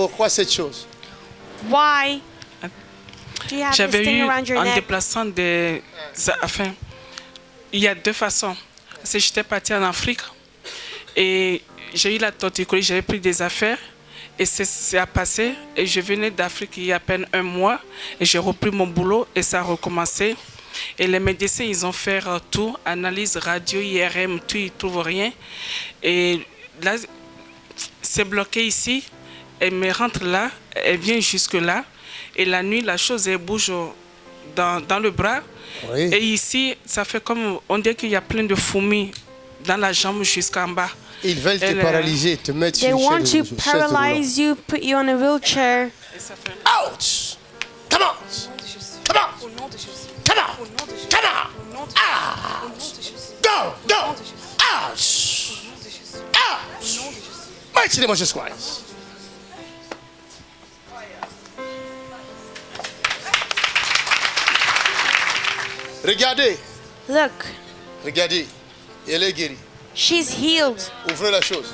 Pourquoi cette chose? Why do you have this J'avais thing eu, around your en neck? déplaçant des... Enfin, il y a deux façons. Parce que j'étais partie en Afrique et j'ai eu la torticolis, j'avais pris des affaires et c'est à passer. Et je venais d'Afrique il y a à peine un mois et j'ai repris mon boulot et ça a recommencé. Et les médecins, ils ont fait tout, analyse, radio, IRM, tout, ils ne trouvent rien. Et là, c'est bloqué ici. Elle me rentre là, elle vient jusque là. Et la nuit, la chose, elle bouge dans le bras. Oui. Et ici, ça fait comme, on dirait qu'il y a plein de fourmis dans la jambe jusqu'en bas. Ils veulent te Elle, paralyser, te mettre They sur une want to chaise roulant. paralyze you, put you on a wheelchair. Et ça fait... Out! Come on! Come on! Au nom de Jésus. Come on! Au nom de Jésus. Come on! Au nom de Ah! Au nom de Jésus. Go! Go! Au nom de Jésus. Out! Au nom de Jésus. Out! Au nom de Jésus. Mighty name of Jesus Christ. Regardez, Look, regardez. Elle est guérie. she's healed. Ouvrez la chose.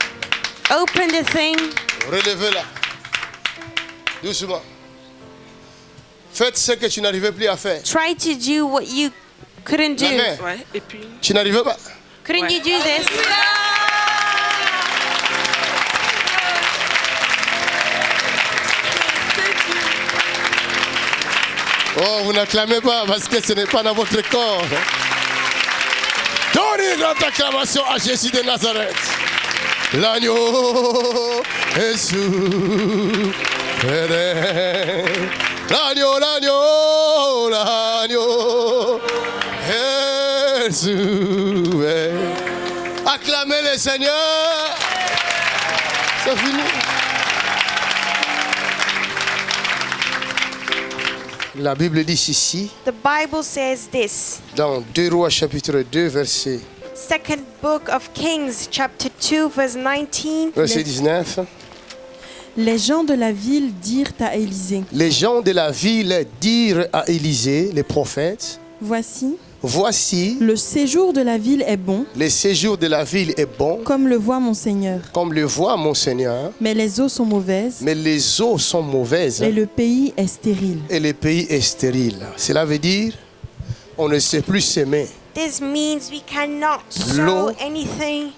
Open the thing. Relevez-la. Doucement. Faites ce que tu n'arrivais plus à faire. Try to do what you couldn't do. La main. Ouais, et puis... Tu n'arrivais pas. Couldn't Ouais. you do this? Oh, vous n'acclamez pas parce que ce n'est pas dans votre corps. Donnez une grande acclamation à Jésus de Nazareth. L'agneau est souverain. L'agneau, l'agneau, l'agneau est souverain. Acclamez le Seigneur. C'est fini. La Bible dit ici, The Bible says this. dans 2 Rois chapitre 2, verset Second book of Kings, chapter 2, verse 19. 19. Les gens de la ville dirent à Élisée, Les gens de la ville dirent à Élisée, les prophètes, voici, voici, le séjour de la ville est bon, le séjour de la ville est bon, comme le voit mon Seigneur. comme le voit mon Seigneur, Mais les eaux sont mauvaises mais les eaux sont mauvaises et le pays est stérile. et le pays est stérile. Cela veut dire, on ne sait plus s'aimer, This means we cannot L'eau. sow anything.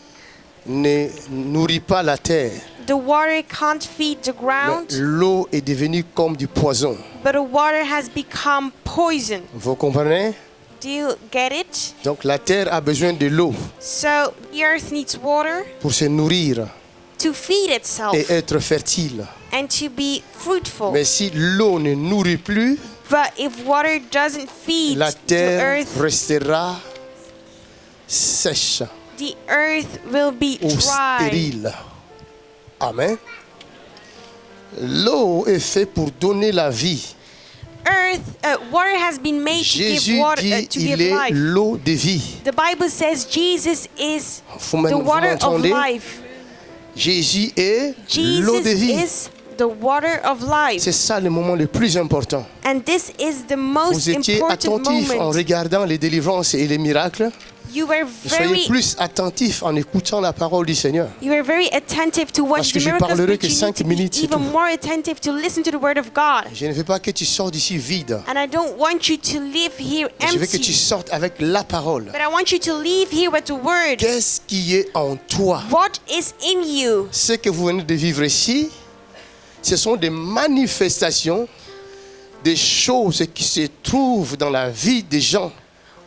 ne nourrit pas la terre. The water can't feed the Mais ground, l'eau est devenue comme du poison. but the water has become poison. Vous comprenez? Do you get it? Donc la terre a besoin de l'eau So the earth needs water pour se nourrir to feed itself et être fertile. and to be fruitful. Mais si l'eau ne nourrit plus, But if water doesn't feed la the terre earth, restera sèche the earth will be ou dry. stérile. Amen. L'eau est faite pour donner la vie. Water has been made to give Jésus water dit to il give est life. l'eau de vie. The Bible says Jesus is Vous the water of m'entendez? life. Jésus est l'eau Jesus de vie. is the water of life. C'est ça le moment le plus important. And this is the Vous most étiez important attentif en moment. regardant les délivrances et les miracles. You were Soyez plus attentif en écoutant la parole du Seigneur. very attentive to Parce watch que the je miracles, parlerai but que you 5 need to be minutes, c'est even tout. more attentive to listen to the word of God. Je ne veux pas que tu sortes d'ici vide. And I don't want you to live here Je veux que tu empty, sortes avec la parole. but I want you to leave here with the word. Qu'est-ce qui est en toi? What is in you? Ce que vous venez de vivre ici, ce sont des manifestations des choses qui se trouvent dans la vie des gens.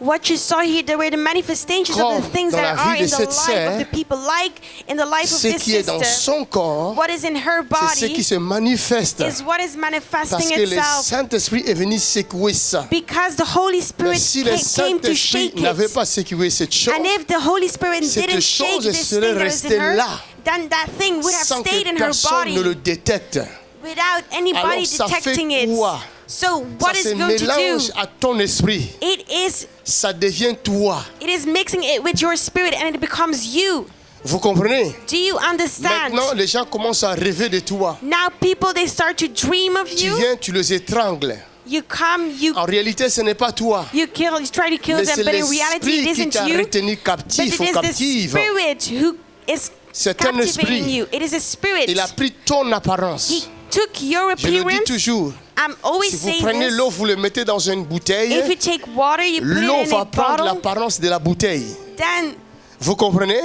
What you saw here, there were the manifestations of Comme the things dans la that are vie in de the cette life sœur, of the people, like in the life of Ce this qui est dans sister. son corps, What is in her c'est ce qui body se manifeste. is what is Parce manifesting que le itself. Saint-Esprit est venu secouer ça. Because the Holy Mais Spirit si le came to Saint-Esprit shake n'avait it. pas secoué cette chose, And if the Holy Spirit cette didn't shake chose this serait thing that is restée in her, là, then that thing would have sans stayed que in her personne ne le body détecte. without anybody Alors ça fait detecting it. quoi? So what Ça is se going to mélange do? à ton esprit. It Ça devient toi. is mixing it with your spirit and it becomes you. Vous comprenez? Do you understand? Maintenant, les gens commencent à rêver de toi. Now people, they start to dream of Tu you. viens, tu les étrangles. You come, you En réalité, ce n'est pas toi. try to kill Mais them, c'est but in reality l'esprit it qui isn't t'a you. retenu But captif it ou is the captive. spirit who is C'est un captivating esprit. you. It is a spirit. Il a pris ton apparence. He took your Je le dis appearance, toujours. I'm always Si vous saying prenez this. l'eau, vous le mettez dans une bouteille, If you take water, you put l'eau it in va a prendre bottle, l'apparence de la bouteille. then Vous comprenez?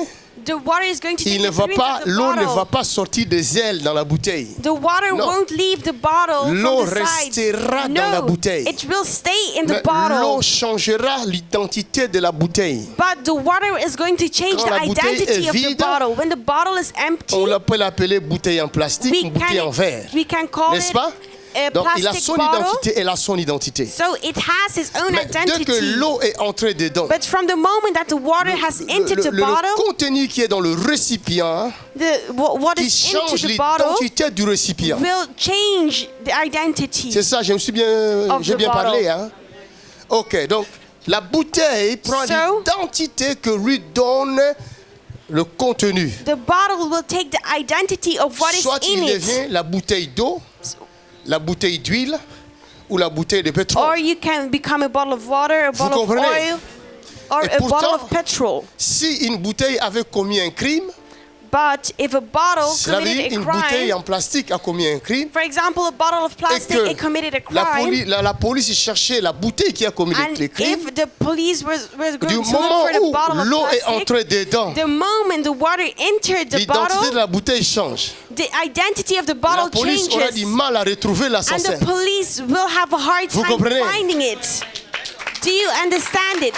the water is going to take Il ne the va appearance pas, of the l'eau ne va bottle. pas sortir des ailes dans la bouteille. The water Non. won't leave the bottle L'eau from the sides. restera dans la No, bouteille. it will stay in the Mais bottle. l'eau changera l'identité de la bouteille. But the water is going to change Quand the la bouteille identity est of the vide, bottle. When the bottle is empty, On peut l'appeler bouteille en plastique ou bouteille en verre. we can call N'est-ce it pas? a Donc il a plastic son bottle. identité, elle a son identité. So it has its own Mais dès que identity. l'eau est entrée dedans, But from the moment that the water has entered the le bottle, contenu qui est dans le récipient what qui is into change the bottle l'identité du récipient. will change the identity. C'est ça, j'ai the bien bottle. parlé. Hein? Ok, donc la bouteille prend So- l'identité que lui donne le contenu. The bottle will take the identity of what is Soit il in devient it. la bouteille d'eau, la bouteille d'huile ou la bouteille de pétrole. Or you can become a bottle of water, a bottle of comprenez? oil, or Et a bottle pourtant, of petrol. Si une bouteille avait commis un crime, But if a bottle cela veut dire committed a une bouteille crime, en plastique a commis un crime, for example, a bottle of et plastic, que it committed a la, crime, la police cherchait la bouteille qui a commis and le crime, if the police was du going to moment look for the où bottle of l'eau est plastic, entrée dedans, the moment the water entered the l'identité de bottle, la bouteille change. the identity of the La bottle police aura du changes, mal à retrouver and l'assassin. the police will have a hard Vous time comprenez? finding it. Do you understand it?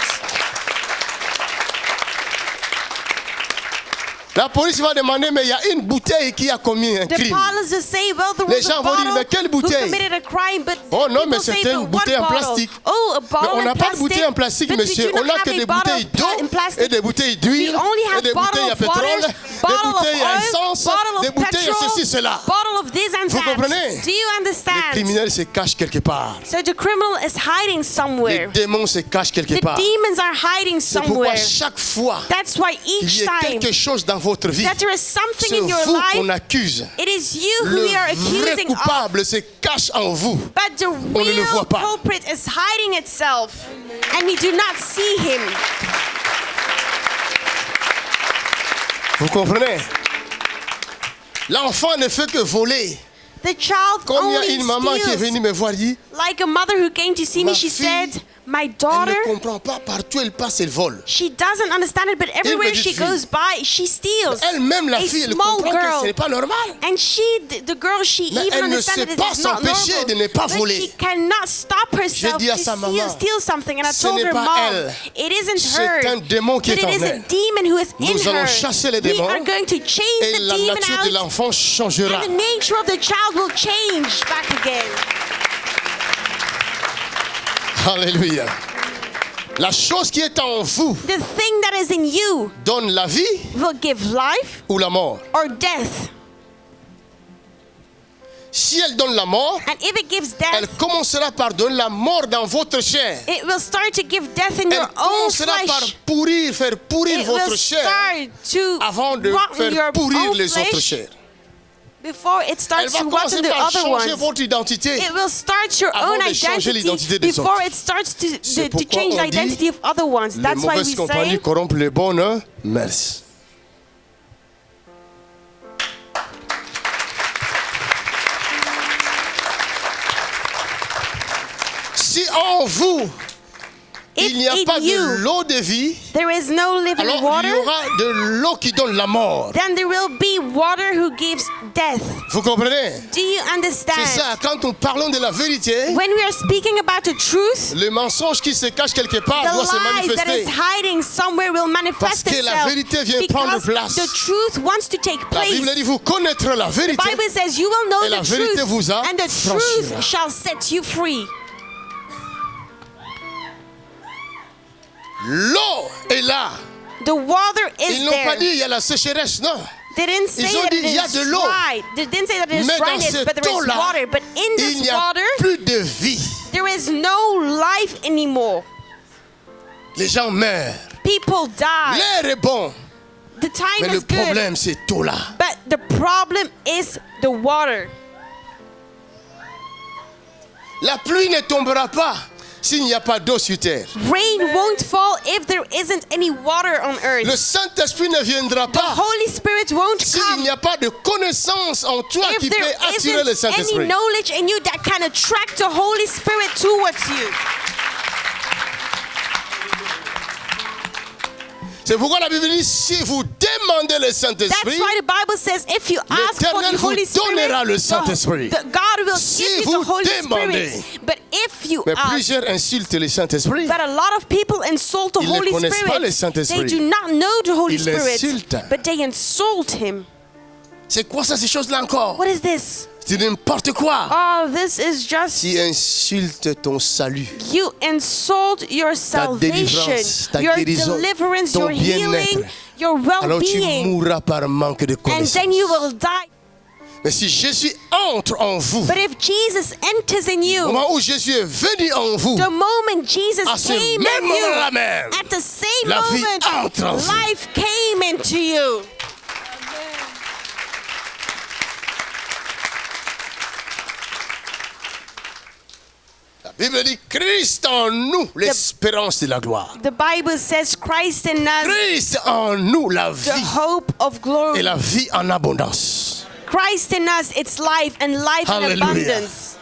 La police va demander, mais il y a une bouteille qui a commis un The crime. police will say, well, there Les was a gens vont dire, bottle mais quelle who bouteille? committed a crime, but Oh non, mais people say, c'était but une what bouteille en bottle? plastique. Oh, a Mais bottle on n'a in pas de bouteille en plastic, plastique, but we monsieur. do On not n'a have que a des bottle bouteilles d'eau in plastic. et des bouteilles d'huile, We only et have des bottle bouteilles à of water, pétrole, des bottle of bouteilles à oil, essence, bottle des of bouteilles à petrol, ceci, cela. bottle of this and Vous that. comprenez? Do you Les understand? criminels se cachent quelque part. So the criminal is hiding Les somewhere. démons se cachent quelque The part. demons are hiding C'est pourquoi somewhere. chaque fois That's why qu'il each y ait time quelque chose dans votre vie, that there is something c'est in your vous qu'on life, accuse. it is you who Le we are vrai accusing of. coupable se cache en vous. But the ne le real voit pas. culprit is hiding itself, and we do not see him. Vous comprenez? L'enfant ne fait que voler. The child Comme il y a only une maman qui est venue steals. me voir, dit, Like a mother who came to see Ma me, she fille, said, "My elle daughter, ne comprend pas, partout elle passe, elle vole. she doesn't understand it, but everywhere petite she fille. goes by, she steals." Elle-même, la A fille, elle small comprend que ce n'est girl. pas normal. And she, the girl, she Mais even elle ne understands sait that pas it's not s'empêcher normal. de ne pas But voler. she cannot stop herself dit à to sa maman, steal something. And I ce told n'est her, pas Mom, elle. it isn't C'est her. un démon qui But est it en is a elle. demon who is in Nous allons her. chasser les We démons are going to chase et the la demon nature de out. l'enfant changera. And the nature of the child will change back again. Alléluia. La chose qui est en vous The thing that is in you donne la vie will give life ou la mort. or death. Si elle donne la mort, And if it gives elle death, commencera par donner la mort dans votre chair. it will start to give death in Elle your own commencera par flesh. pourrir, faire pourrir It votre will chair start to avant de rotten faire your pourrir own les autres flesh chairs. before it Elle starts va to commencer rotten the par other changer ones. votre identité. It will start your Avant own de changer l'identité identity des before autres. it starts C'est to pourquoi change the on dit, identity of other ones. Les That's why mauvaises we compagnies say corrompent les bonnes mœurs. Si en vous, il n'y a if pas in de you l'eau de vie, there is no living alors il y water, aura de l'eau qui donne la mort. then there will be water who gives death. Vous comprenez? Do you C'est understand? ça, quand nous parlons de la vérité, When we are speaking about the truth, le mensonge qui se cache quelque part the doit se lies that is manifester. hiding somewhere will manifest Parce que la itself. vérité vient prendre Because place. the truth wants to take La place. Bible dit, vous connaîtrez la The vérité. Bible says you will know Et la the vérité truth, vous and the affranchira. truth shall set you free. L'eau est là. The water is Ils n'ont pas there. dit il y a la sécheresse, non. They didn't say Ils ont that dit, it il y a is de l'eau. dry. They didn't say that it is Mais dans dryness, cette but there is eau-là, water. But in il this n'y a water, plus de vie. there is no life anymore. Les gens meurent. People die. L'air est bon, The time mais is le good. problème c'est tout là. But the problem is the water. La pluie ne tombera pas s'il n'y a pas d'eau sur terre. Rain won't fall if there isn't any water on earth. Le Saint-Esprit ne viendra The pas Holy Spirit won't s'il come n'y a pas de connaissance en toi if qui there peut attirer le isn't any Saint-Esprit. knowledge in you that can attract the Holy Spirit towards you. C'est pourquoi la Bible dit, si vous demandez le That's Saint-Esprit, why the Bible says if you ask for l'Éternel the vous Holy donnera le Spirit, Saint-Esprit. God will Si give you vous the Holy demandez. Spirit. But if you mais ask, plusieurs insultent le Saint-Esprit. but a lot of people insult the Ils ne Holy connaissent pas le Spirit. Saint-Esprit. They do not know the Holy Ils Spirit, l'insultent. but they insult him. C'est quoi ça, ces choses-là encore? What is this? C'est n'importe quoi. Oh, this is just, Tu insultes ton salut, you insult your salvation, délivrance, ta your guérison, deliverance, ton your healing, bien-être. your alors tu well-being, mourras par manque de and connaissance. then you will die. Mais si Jésus entre en vous, But if Jesus enters in au you, moment où Jésus est venu en vous, the moment Jesus à ce came même in moment-là you, même, at the same la vie moment, entre en vous. life came into you. La Bible dit Christ en nous, l'espérance de la gloire. The Bible says Christ in us, Christ en nous, la the vie hope of et glory. la vie en abondance. Christ in us, it's life and life in Hallelujah. abundance.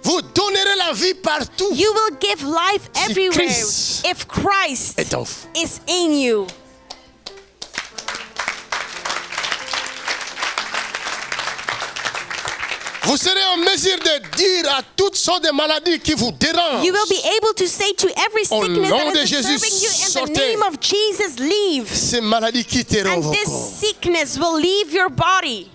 Vous donnerez la vie partout. You will give life Si everywhere Christ if Christ est en vous. is in you. Vous serez en mesure de dire à toutes sortes de maladies qui vous dérangent. You will be able to say to every Au sickness nom that de is Jésus, disturbing you, in the sortez. name of Jesus, leave. Ces maladies quitteront And vos this corps. sickness will leave your body.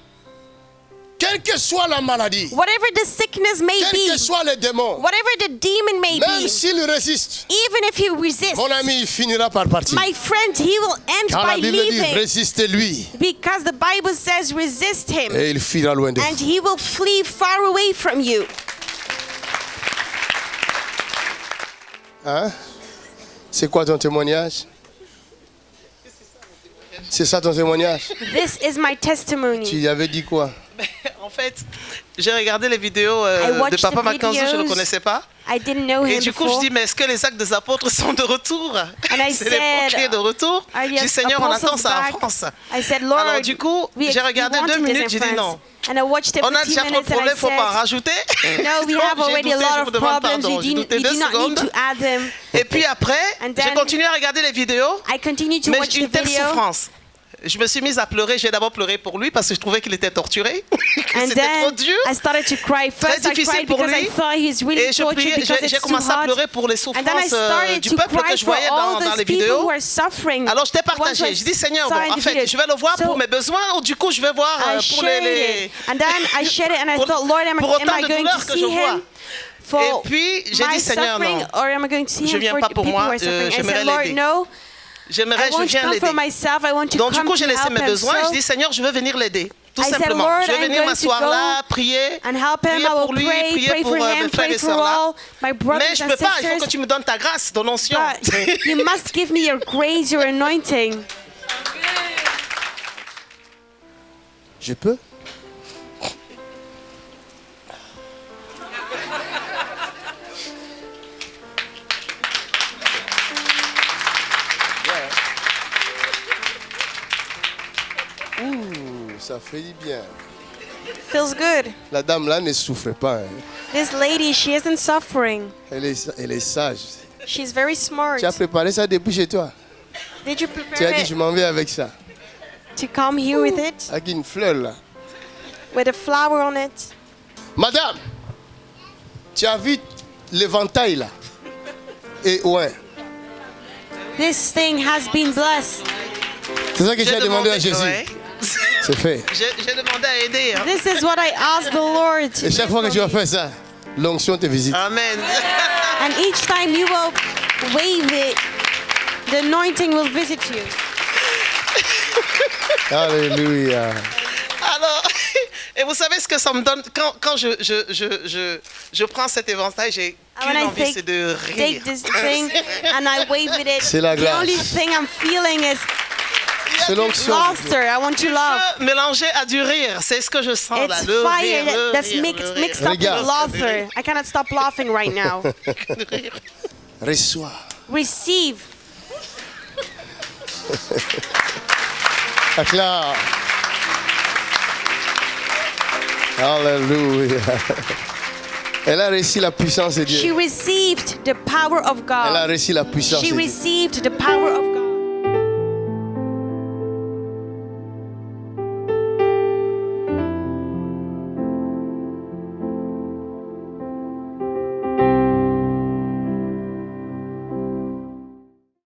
Quelle que soit la maladie, Whatever the sickness may quel be, que soit le démon, whatever the demon may même be, s'il résiste, even if he resists, mon ami, il finira par partir. my friend, he will end Car la by Bible dit, leaving. résistez-lui Because the Bible says, resist him, et il fuira loin de and vous. he will flee far away from you. Hein? C'est quoi ton témoignage? C'est ça ton témoignage? This is my testimony. Tu y avais dit quoi? En fait, j'ai regardé les vidéos de watched Papa the Mackenzie, je ne le videos. connaissais pas. I didn't know Et him du coup, je before. dis, mais est-ce que les actes des apôtres sont de retour? I C'est les said, pompiers de retour. Are Je the dis, Seigneur, on attend apostles ça back? en France. I said, Lord, Alors du coup, j'ai regardé 2 minutes, j'ai dit non. And I watched it On for a 2 déjà trop de minutes and I problèmes, il ne faut pas en said, rajouter. no, we Donc, have j'ai already a douté, je lot vous of demande problems. pardon. J'ai You douté do 2 not need secondes. to add them. Et puis après, And j'ai then- continué à regarder les vidéos, I continued to mais watch j'ai une the telle video. souffrance. Je me suis mise à pleurer. J'ai d'abord pleuré pour lui parce que je trouvais qu'il était torturé, que And c'était trop then dur. I started to cry. First, I difficile cried pour because lui. I thought he's really Et tortured because j'ai it's too commencé à hot. pleurer pour les And then I souffrances started du to peuple cry que je for voyais all dans those les people vidéos. who are suffering. Alors je t'ai The ones partagé. who Je dis Seigneur, saw bon, in en the fait, video. je vais le voir So pour mes besoins. Du coup, je vais voir I pour shared les it. And then I shared it and I pour- thought, Lord, am pour I autant de going douleurs to que see je vois. him for Et puis, j'ai my dit, Seigneur, suffering, non. or am I going to see Je him viens for pas the pour people moi, who are suffering? I j'aimerais said, Lord, l'aider. no. I J'aimerais, je want to viens come l'aider. for myself. I want to Donc du come coup, j'ai to laissé help mes him. besoins. So Je dis Seigneur, je veux venir l'aider. Tout I said, simplement. Lord, Je vais I'm venir going to m'asseoir go là, prier. and help him. Prier I will pour lui, pray, prier pray pour for mes him, frères pray et for sœurs là. all my brothers Mais je and peux pas, il faut que sisters. tu me donnes ta grâce, ton onction. But you must give me your grace, your anointing. Je peux? Ça fait du bien. Feels good. La dame là ne souffre pas. Hein. This lady, she isn't suffering. Elle est sage. She's very smart. Tu as préparé ça depuis chez toi. Did you Tu as prepare dit, it je m'en vais avec ça. to come here with it? Avec une fleur là. With a flower on it? Madame, tu as vu l'éventail là? Et ouais. This thing has been blessed. C'est ça que tu as demandé à Jésus. ouais. C'est fait. J'ai demandé à aider. Hein. This is what I asked the Lord. Et chaque fois que tu vas faire ça, l'onction te visite. Amen. And each time you will wave it, the anointing will visit you. Alléluia. Alors, et vous savez ce que ça me donne quand je prends cet éventail, j'ai When qu'une I envie, c'est de take rire. this thing and I wave with it, C'est la the grâce. only thing I'm feeling is C'est l'onction. Laughter. I want you to laugh. Mélangé à du rire, c'est ce que je sens là. It's Le fire rire, le that's rire, mixed, le rire. mixed up with Regarde. laughter. I cannot stop laughing right now. Reçois. Receive. Acclame. Alléluia. Elle a reçu la puissance de She Dieu. received the power of Elle a God. reçu la puissance She de Dieu. received the power of God.